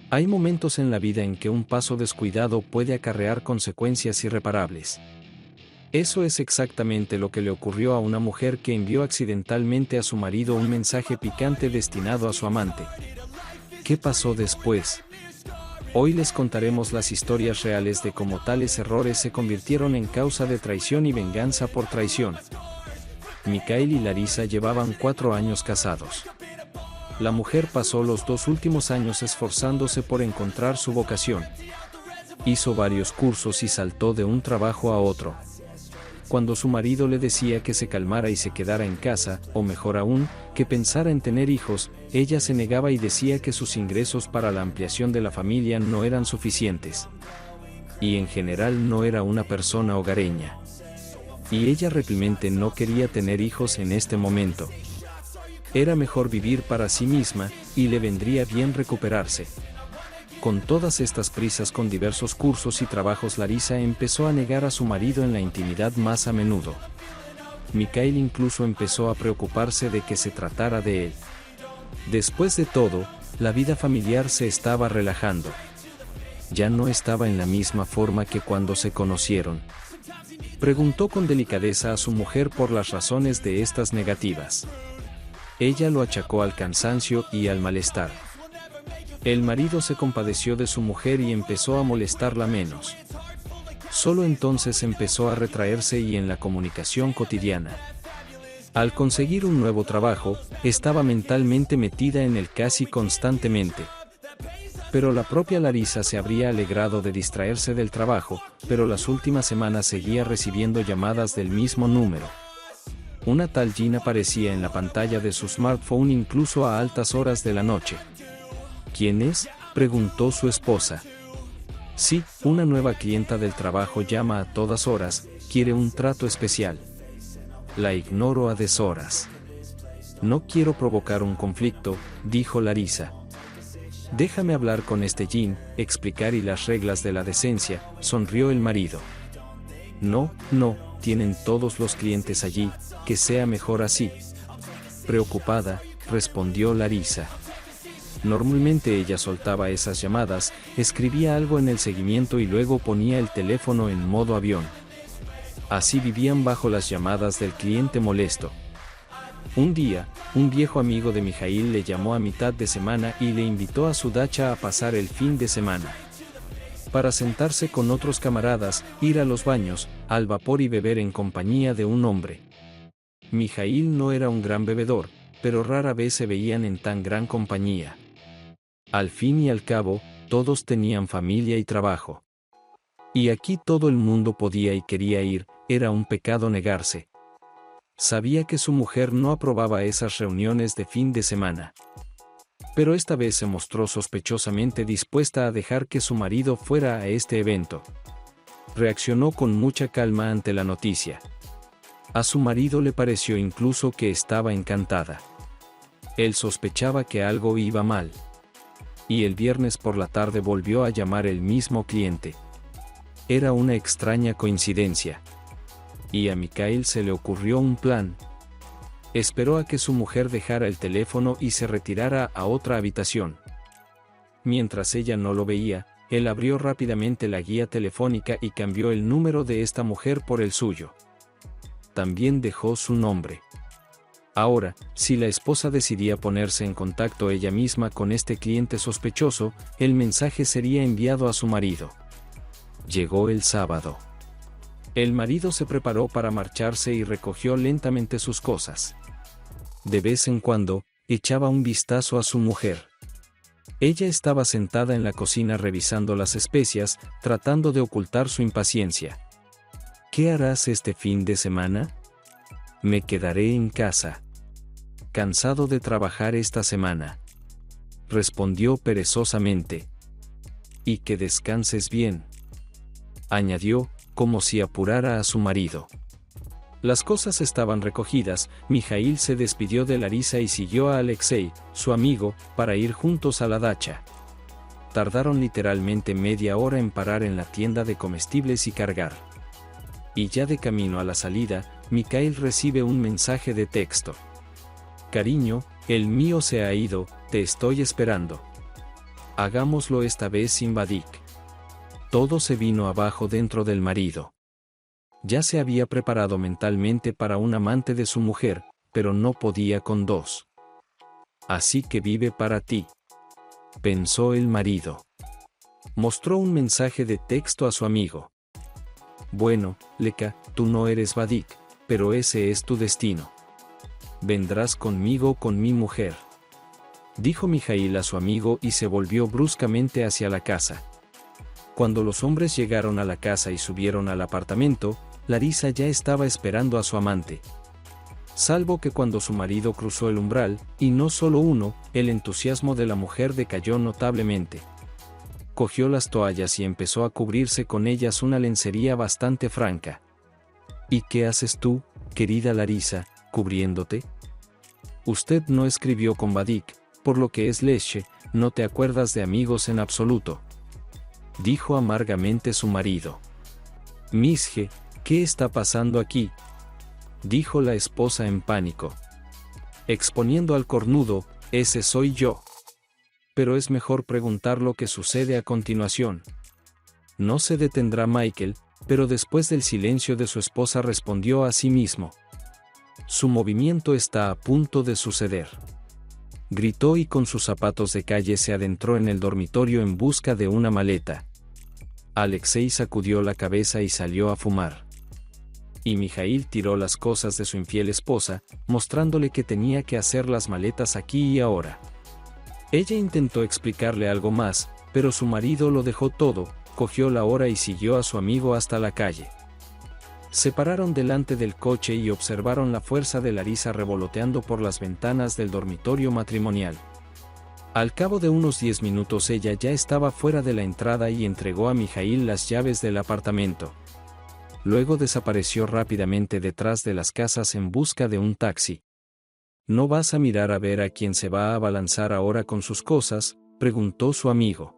Hay momentos en la vida en que un paso descuidado puede acarrear consecuencias irreparables. Eso es exactamente lo que le ocurrió a una mujer que envió accidentalmente a su marido un mensaje picante destinado a su amante. ¿Qué pasó después? Hoy les contaremos las historias reales de cómo tales errores se convirtieron en causa de traición y venganza por traición. Michael y Larissa llevaban 4 años casados. La mujer pasó los 2 últimos años esforzándose por encontrar su vocación. Hizo varios cursos y saltó de un trabajo a otro. Cuando su marido le decía que se calmara y se quedara en casa, o mejor aún, que pensara en tener hijos, ella se negaba y decía que sus ingresos para la ampliación de la familia no eran suficientes. Y en general no era una persona hogareña. Y ella realmente no quería tener hijos en este momento. Era mejor vivir para sí misma, y le vendría bien recuperarse. Con todas estas prisas con diversos cursos y trabajos, Larissa empezó a negar a su marido en la intimidad más a menudo. Michael incluso empezó a preocuparse de que se tratara de él. Después de todo, la vida familiar se estaba relajando. Ya no estaba en la misma forma que cuando se conocieron. Preguntó con delicadeza a su mujer por las razones de estas negativas. Ella lo achacó al cansancio y al malestar. El marido se compadeció de su mujer y empezó a molestarla menos. Solo entonces empezó a retraerse y en la comunicación cotidiana. Al conseguir un nuevo trabajo, estaba mentalmente metida en él casi constantemente. Pero la propia Larissa se habría alegrado de distraerse del trabajo, pero las últimas semanas seguía recibiendo llamadas del mismo número. Una tal Jean aparecía en la pantalla de su smartphone incluso a altas horas de la noche. ¿Quién es?, preguntó su esposa. Sí, una nueva clienta del trabajo llama a todas horas, quiere un trato especial. La ignoro a deshoras. No quiero provocar un conflicto, dijo Larissa. Déjame hablar con este Jean, explicar y las reglas de la decencia, sonrió el marido. No, tienen todos los clientes allí, que sea mejor así. Preocupada, respondió Larissa. Normalmente ella soltaba esas llamadas, escribía algo en el seguimiento y luego ponía el teléfono en modo avión. Así vivían bajo las llamadas del cliente molesto. Un día, un viejo amigo de Mijail le llamó a mitad de semana y le invitó a su dacha a pasar el fin de semana. Para sentarse con otros camaradas, ir a los baños, al vapor y beber en compañía de un hombre. Mijail no era un gran bebedor, pero rara vez se veían en tan gran compañía. Al fin y al cabo, todos tenían familia y trabajo. Y aquí todo el mundo podía y quería ir, era un pecado negarse. Sabía que su mujer no aprobaba esas reuniones de fin de semana. Pero esta vez se mostró sospechosamente dispuesta a dejar que su marido fuera a este evento. Reaccionó con mucha calma ante la noticia. A su marido le pareció incluso que estaba encantada. Él sospechaba que algo iba mal. Y el viernes por la tarde volvió a llamar el mismo cliente. Era una extraña coincidencia. Y a Michael se le ocurrió un plan. Esperó a que su mujer dejara el teléfono y se retirara a otra habitación. Mientras ella no lo veía, él abrió rápidamente la guía telefónica y cambió el número de esta mujer por el suyo. También dejó su nombre. Ahora, si la esposa decidía ponerse en contacto ella misma con este cliente sospechoso, el mensaje sería enviado a su marido. Llegó el sábado. El marido se preparó para marcharse y recogió lentamente sus cosas. De vez en cuando, echaba un vistazo a su mujer. Ella estaba sentada en la cocina revisando las especias, tratando de ocultar su impaciencia. ¿Qué harás este fin de semana? Me quedaré en casa. Cansado de trabajar esta semana. Respondió perezosamente. Y que descanses bien. Añadió, como si apurara a su marido. Las cosas estaban recogidas, Mijail se despidió de Larissa y siguió a Alexei, su amigo, para ir juntos a la dacha. Tardaron literalmente media hora en parar en la tienda de comestibles y cargar. Y ya de camino a la salida, Michael recibe un mensaje de texto. Cariño, el mío se ha ido, te estoy esperando. Hagámoslo esta vez sin Vadik. Todo se vino abajo dentro del marido. Ya se había preparado mentalmente para un amante de su mujer, pero no podía con dos. Así que vive para ti, pensó el marido. Mostró un mensaje de texto a su amigo. Bueno, Leka, tú no eres Vadik, pero ese es tu destino. Vendrás conmigo con mi mujer, dijo Mijaíl a su amigo y se volvió bruscamente hacia la casa. Cuando los hombres llegaron a la casa y subieron al apartamento, Larisa ya estaba esperando a su amante. Salvo que cuando su marido cruzó el umbral, y no solo uno, el entusiasmo de la mujer decayó notablemente. Cogió las toallas y empezó a cubrirse con ellas una lencería bastante franca. ¿Y qué haces tú, querida Larisa, cubriéndote? Usted no escribió con Vadik, por lo que es leche, no te acuerdas de amigos en absoluto, dijo amargamente su marido. Misje, ¿qué está pasando aquí?, dijo la esposa en pánico. Exponiendo al cornudo, ese soy yo. Pero es mejor preguntar lo que sucede a continuación. No se detendrá Michael, pero después del silencio de su esposa respondió a sí mismo. Su movimiento está a punto de suceder. Gritó y con sus zapatos de calle se adentró en el dormitorio en busca de una maleta. Alexei sacudió la cabeza y salió a fumar. Y Mijaíl tiró las cosas de su infiel esposa, mostrándole que tenía que hacer las maletas aquí y ahora. Ella intentó explicarle algo más, pero su marido lo dejó todo, cogió la hora y siguió a su amigo hasta la calle. Se pararon delante del coche y observaron la fuerza de Larisa revoloteando por las ventanas del dormitorio matrimonial. Al cabo de unos 10 minutos ella ya estaba fuera de la entrada y entregó a Mijaíl las llaves del apartamento. Luego desapareció rápidamente detrás de las casas en busca de un taxi. ¿No vas a mirar a ver a quién se va a abalanzar ahora con sus cosas?, preguntó su amigo.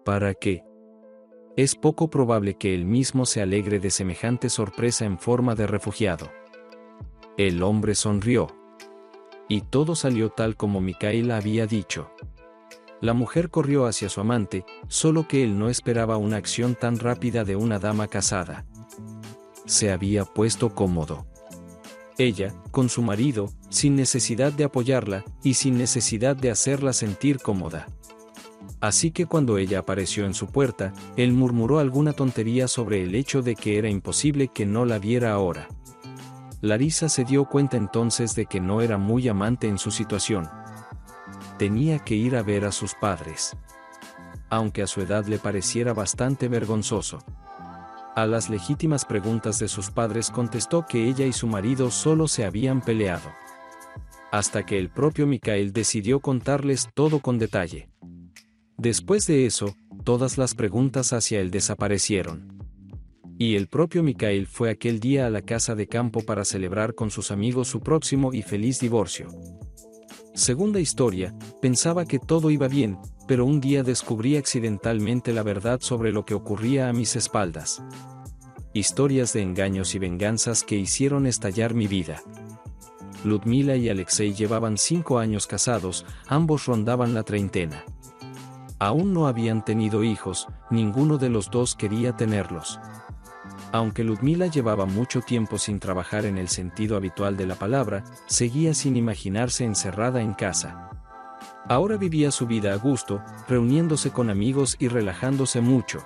¿Para qué? Es poco probable que él mismo se alegre de semejante sorpresa en forma de refugiado. El hombre sonrió. Y todo salió tal como Mijaíl había dicho. La mujer corrió hacia su amante, solo que él no esperaba una acción tan rápida de una dama casada. Se había puesto cómodo. Ella, con su marido, sin necesidad de apoyarla, y sin necesidad de hacerla sentir cómoda. Así que cuando ella apareció en su puerta, él murmuró alguna tontería sobre el hecho de que era imposible que no la viera ahora. Larisa se dio cuenta entonces de que no era muy amante en su situación. Tenía que ir a ver a sus padres. Aunque a su edad le pareciera bastante vergonzoso. A las legítimas preguntas de sus padres contestó que ella y su marido solo se habían peleado. Hasta que el propio Mijaíl decidió contarles todo con detalle. Después de eso, todas las preguntas hacia él desaparecieron. Y el propio Mijaíl fue aquel día a la casa de campo para celebrar con sus amigos su próximo y feliz divorcio. Segunda historia, pensaba que todo iba bien, pero un día descubrí accidentalmente la verdad sobre lo que ocurría a mis espaldas. Historias de engaños y venganzas que hicieron estallar mi vida. Ludmila y Alexei llevaban 5 años casados, ambos rondaban la treintena. Aún no habían tenido hijos, ninguno de los dos quería tenerlos. Aunque Ludmila llevaba mucho tiempo sin trabajar en el sentido habitual de la palabra, seguía sin imaginarse encerrada en casa. Ahora vivía su vida a gusto, reuniéndose con amigos y relajándose mucho.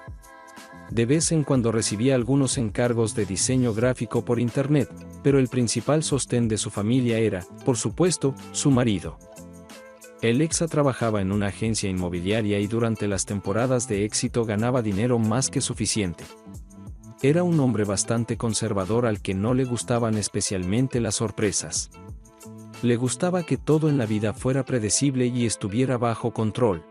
De vez en cuando recibía algunos encargos de diseño gráfico por internet, pero el principal sostén de su familia era, por supuesto, su marido. Alexa trabajaba en una agencia inmobiliaria y durante las temporadas de éxito ganaba dinero más que suficiente. Era un hombre bastante conservador al que no le gustaban especialmente las sorpresas. Le gustaba que todo en la vida fuera predecible y estuviera bajo control.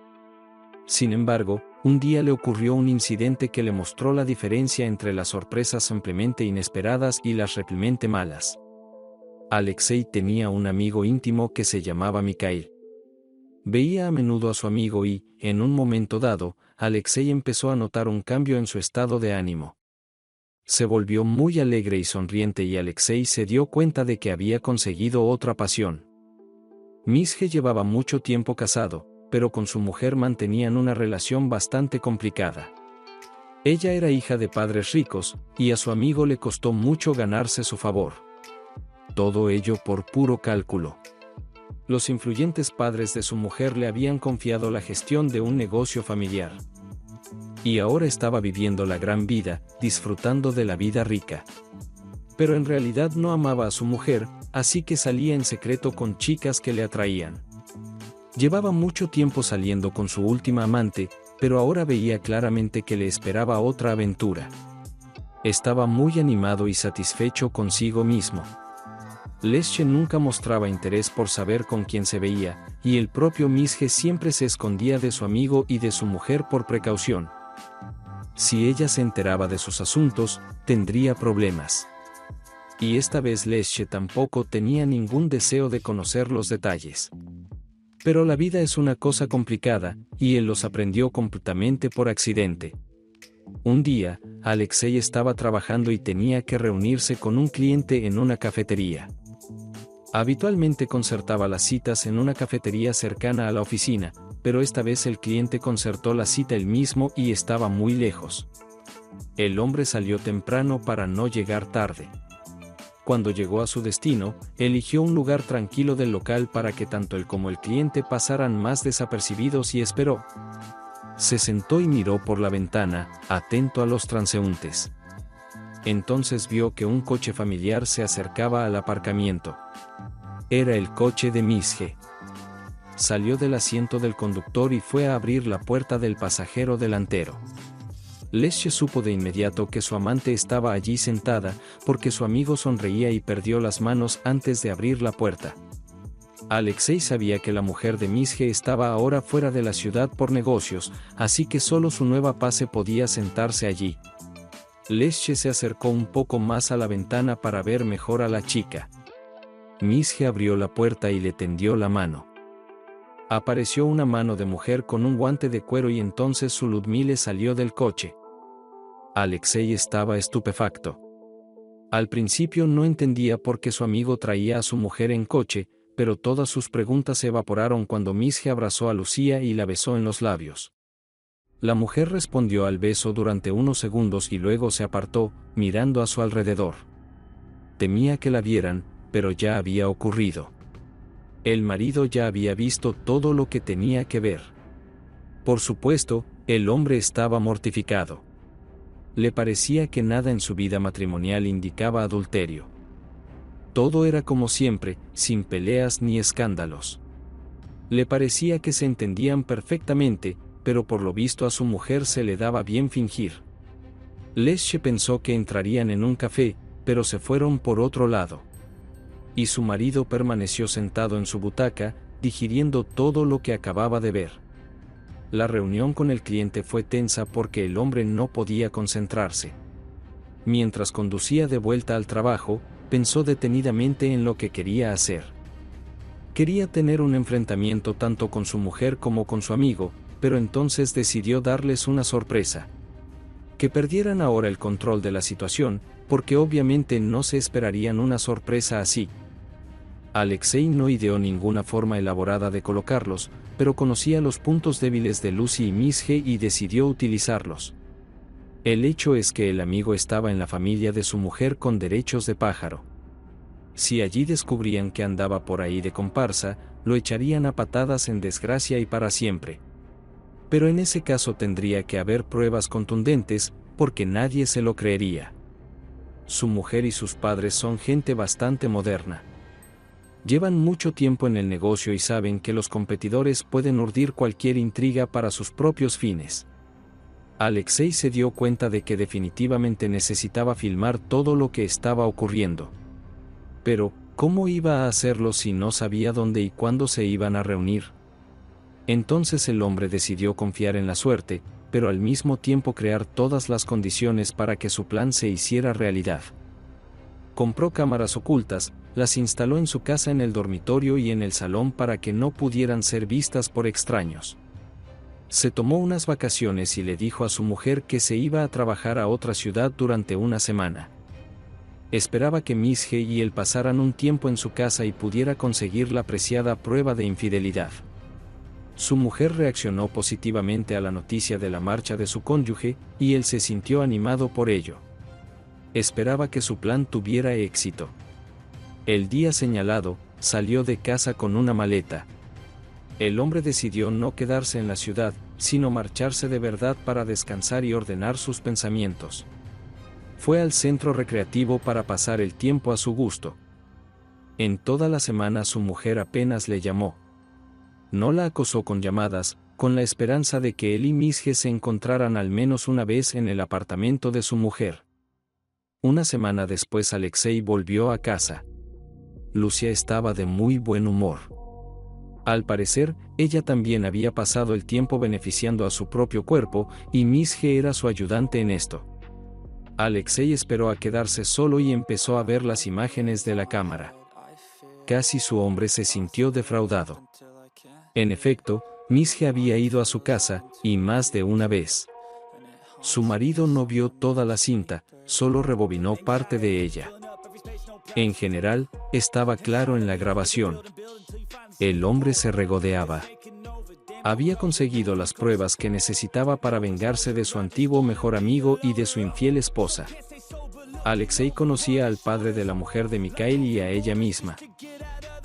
Sin embargo, un día le ocurrió un incidente que le mostró la diferencia entre las sorpresas simplemente inesperadas y las realmente malas. Alexei tenía un amigo íntimo que se llamaba Mijaíl. Veía a menudo a su amigo y, en un momento dado, Alexei empezó a notar un cambio en su estado de ánimo. Se volvió muy alegre y sonriente y Alexei se dio cuenta de que había conseguido otra pasión. Misje llevaba mucho tiempo casado, pero con su mujer mantenían una relación bastante complicada. Ella era hija de padres ricos, y a su amigo le costó mucho ganarse su favor. Todo ello por puro cálculo. Los influyentes padres de su mujer le habían confiado la gestión de un negocio familiar. Y ahora estaba viviendo la gran vida, disfrutando de la vida rica. Pero en realidad no amaba a su mujer, así que salía en secreto con chicas que le atraían. Llevaba mucho tiempo saliendo con su última amante, pero ahora veía claramente que le esperaba otra aventura. Estaba muy animado y satisfecho consigo mismo. Lesche nunca mostraba interés por saber con quién se veía, y el propio Misje siempre se escondía de su amigo y de su mujer por precaución. Si ella se enteraba de sus asuntos, tendría problemas. Y esta vez Lesche tampoco tenía ningún deseo de conocer los detalles. Pero la vida es una cosa complicada, y él los aprendió completamente por accidente. Un día, Alexei estaba trabajando y tenía que reunirse con un cliente en una cafetería. Habitualmente concertaba las citas en una cafetería cercana a la oficina, pero esta vez el cliente concertó la cita él mismo y estaba muy lejos. El hombre salió temprano para no llegar tarde. Cuando llegó a su destino, eligió un lugar tranquilo del local para que tanto él como el cliente pasaran más desapercibidos y esperó. Se sentó y miró por la ventana, atento a los transeúntes. Entonces vio que un coche familiar se acercaba al aparcamiento. Era el coche de Misje. Salió del asiento del conductor y fue a abrir la puerta del pasajero delantero. Lesche supo de inmediato que su amante estaba allí sentada, porque su amigo sonreía y perdió las manos antes de abrir la puerta. Alexei sabía que la mujer de Misje estaba ahora fuera de la ciudad por negocios, así que solo su nueva pase podía sentarse allí. Lesche se acercó un poco más a la ventana para ver mejor a la chica. Misje abrió la puerta y le tendió la mano. Apareció una mano de mujer con un guante de cuero y entonces su Ludmile salió del coche. Alexei estaba estupefacto. Al principio no entendía por qué su amigo traía a su mujer en coche, pero todas sus preguntas se evaporaron cuando Misje abrazó a Lucía y la besó en los labios. La mujer respondió al beso durante unos segundos y luego se apartó, mirando a su alrededor. Temía que la vieran, pero ya había ocurrido. El marido ya había visto todo lo que tenía que ver. Por supuesto, el hombre estaba mortificado. Le parecía que nada en su vida matrimonial indicaba adulterio. Todo era como siempre, sin peleas ni escándalos. Le parecía que se entendían perfectamente, pero por lo visto a su mujer se le daba bien fingir. Lesche pensó que entrarían en un café, pero se fueron por otro lado. Y su marido permaneció sentado en su butaca, digiriendo todo lo que acababa de ver. La reunión con el cliente fue tensa porque el hombre no podía concentrarse. Mientras conducía de vuelta al trabajo, pensó detenidamente en lo que quería hacer. Quería tener un enfrentamiento tanto con su mujer como con su amigo, pero entonces decidió darles una sorpresa. Que perdieran ahora el control de la situación, porque obviamente no se esperarían una sorpresa así. Alexei no ideó ninguna forma elaborada de colocarlos, pero conocía los puntos débiles de Lucy y Misje y decidió utilizarlos. El hecho es que el amigo estaba en la familia de su mujer con derechos de pájaro. Si allí descubrían que andaba por ahí de comparsa, lo echarían a patadas en desgracia y para siempre. Pero en ese caso tendría que haber pruebas contundentes, porque nadie se lo creería. Su mujer y sus padres son gente bastante moderna. Llevan mucho tiempo en el negocio y saben que los competidores pueden urdir cualquier intriga para sus propios fines. Alexei se dio cuenta de que definitivamente necesitaba filmar todo lo que estaba ocurriendo. Pero, ¿cómo iba a hacerlo si no sabía dónde y cuándo se iban a reunir? Entonces el hombre decidió confiar en la suerte, pero al mismo tiempo crear todas las condiciones para que su plan se hiciera realidad. Compró cámaras ocultas, las instaló en su casa en el dormitorio y en el salón para que no pudieran ser vistas por extraños. Se tomó unas vacaciones y le dijo a su mujer que se iba a trabajar a otra ciudad durante una semana. Esperaba que Misje y él pasaran un tiempo en su casa y pudiera conseguir la preciada prueba de infidelidad. Su mujer reaccionó positivamente a la noticia de la marcha de su cónyuge, y él se sintió animado por ello. Esperaba que su plan tuviera éxito. El día señalado, salió de casa con una maleta. El hombre decidió no quedarse en la ciudad, sino marcharse de verdad para descansar y ordenar sus pensamientos. Fue al centro recreativo para pasar el tiempo a su gusto. En toda la semana su mujer apenas le llamó. No la acosó con llamadas, con la esperanza de que él y Misje se encontraran al menos una vez en el apartamento de su mujer. Una semana después Alexei volvió a casa. Lucia estaba de muy buen humor. Al parecer, ella también había pasado el tiempo beneficiando a su propio cuerpo, y Misje era su ayudante en esto. Alexei esperó a quedarse solo y empezó a ver las imágenes de la cámara. Casi su hombre se sintió defraudado. En efecto, Misje había ido a su casa, y más de una vez. Su marido no vio toda la cinta, solo rebobinó parte de ella. En general, estaba claro en la grabación. El hombre se regodeaba. Había conseguido las pruebas que necesitaba para vengarse de su antiguo mejor amigo y de su infiel esposa. Alexei conocía al padre de la mujer de Mikhail y a ella misma.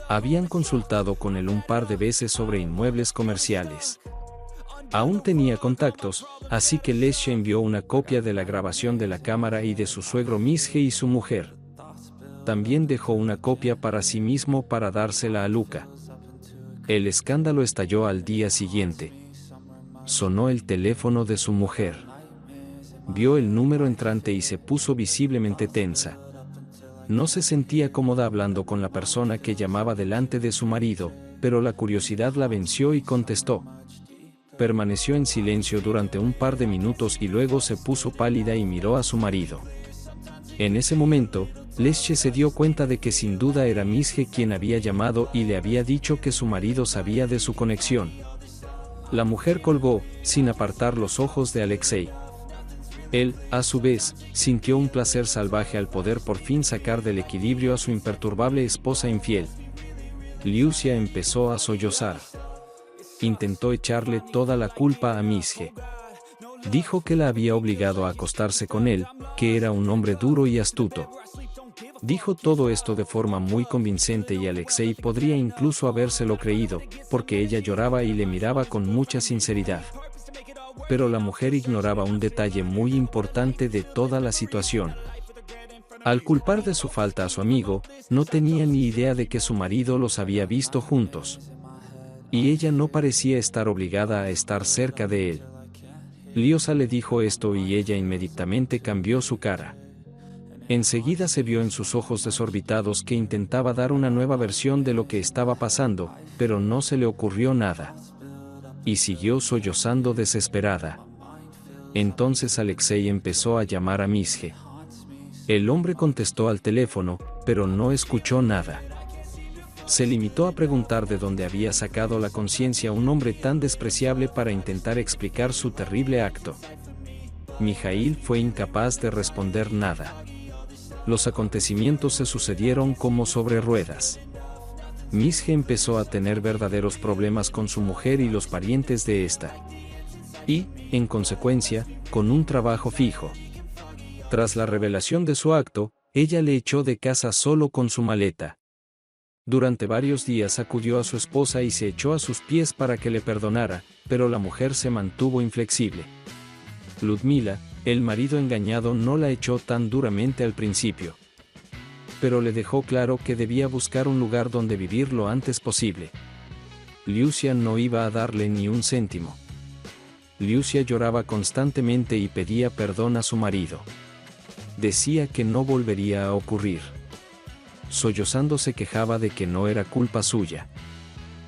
Habían consultado con él un par de veces sobre inmuebles comerciales. Aún tenía contactos, así que Lesche envió una copia de la grabación de la cámara y de su suegro Misje y su mujer. También dejó una copia para sí mismo para dársela a Luka. El escándalo estalló al día siguiente. Sonó el teléfono de su mujer. Vio el número entrante y se puso visiblemente tensa. No se sentía cómoda hablando con la persona que llamaba delante de su marido, pero la curiosidad la venció y contestó. Permaneció en silencio durante un par de minutos y luego se puso pálida y miró a su marido. En ese momento, Lesche se dio cuenta de que sin duda era Misje quien había llamado y le había dicho que su marido sabía de su conexión. La mujer colgó, sin apartar los ojos de Alexei. Él, a su vez, sintió un placer salvaje al poder por fin sacar del equilibrio a su imperturbable esposa infiel. Lucia empezó a sollozar. Intentó echarle toda la culpa a Misje. Dijo que la había obligado a acostarse con él, que era un hombre duro y astuto. Dijo todo esto de forma muy convincente y Alexei podría incluso habérselo creído, porque ella lloraba y le miraba con mucha sinceridad. Pero la mujer ignoraba un detalle muy importante de toda la situación. Al culpar de su falta a su amigo, no tenía ni idea de que su marido los había visto juntos. Y ella no parecía estar obligada a estar cerca de él. Liosa le dijo esto y ella inmediatamente cambió su cara. Enseguida se vio en sus ojos desorbitados que intentaba dar una nueva versión de lo que estaba pasando, pero no se le ocurrió nada. Y siguió sollozando desesperada. Entonces Alexei empezó a llamar a Misje. El hombre contestó al teléfono, pero no escuchó nada. Se limitó a preguntar de dónde había sacado la conciencia un hombre tan despreciable para intentar explicar su terrible acto. Mikhail fue incapaz de responder nada. Los acontecimientos se sucedieron como sobre ruedas. Misje empezó a tener verdaderos problemas con su mujer y los parientes de esta. Y, en consecuencia, con un trabajo fijo. Tras la revelación de su acto, ella le echó de casa solo con su maleta. Durante varios días acudió a su esposa y se echó a sus pies para que le perdonara, pero la mujer se mantuvo inflexible. Ludmila, el marido engañado, no la echó tan duramente al principio. Pero le dejó claro que debía buscar un lugar donde vivir lo antes posible. Lucia no iba a darle ni un céntimo. Lucia lloraba constantemente y pedía perdón a su marido. Decía que no volvería a ocurrir. Sollozando se quejaba de que no era culpa suya.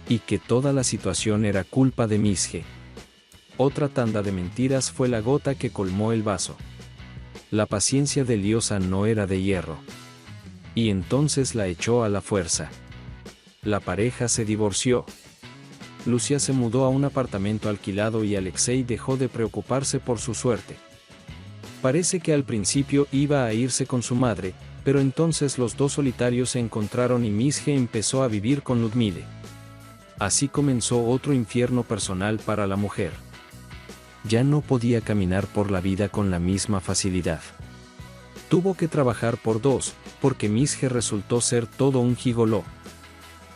Y que toda la situación era culpa de Misje. Otra tanda de mentiras fue la gota que colmó el vaso. La paciencia de Liosa no era de hierro. Y entonces la echó a la fuerza. La pareja se divorció. Lucia se mudó a un apartamento alquilado y Alexei dejó de preocuparse por su suerte. Parece que al principio iba a irse con su madre, pero entonces los dos solitarios se encontraron y Misje empezó a vivir con Ludmile. Así comenzó otro infierno personal para la mujer. Ya no podía caminar por la vida con la misma facilidad. Tuvo que trabajar por dos, porque Misje resultó ser todo un gigoló.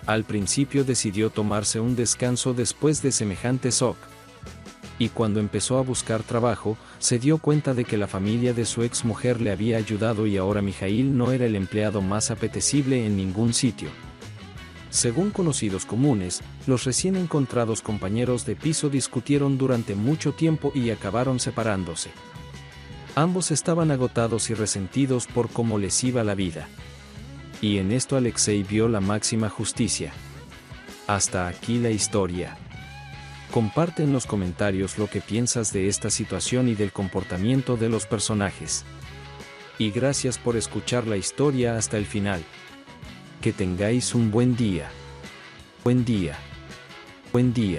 Al principio decidió tomarse un descanso después de semejante shock. Y cuando empezó a buscar trabajo, se dio cuenta de que la familia de su ex mujer le había ayudado y ahora Mijail no era el empleado más apetecible en ningún sitio. Según conocidos comunes, los recién encontrados compañeros de piso discutieron durante mucho tiempo y acabaron separándose. Ambos estaban agotados y resentidos por cómo les iba la vida. Y en esto Alexei vio la máxima justicia. Hasta aquí la historia. Comparte en los comentarios lo que piensas de esta situación y del comportamiento de los personajes. Y gracias por escuchar la historia hasta el final. Que tengáis un buen día. Buen día. Buen día.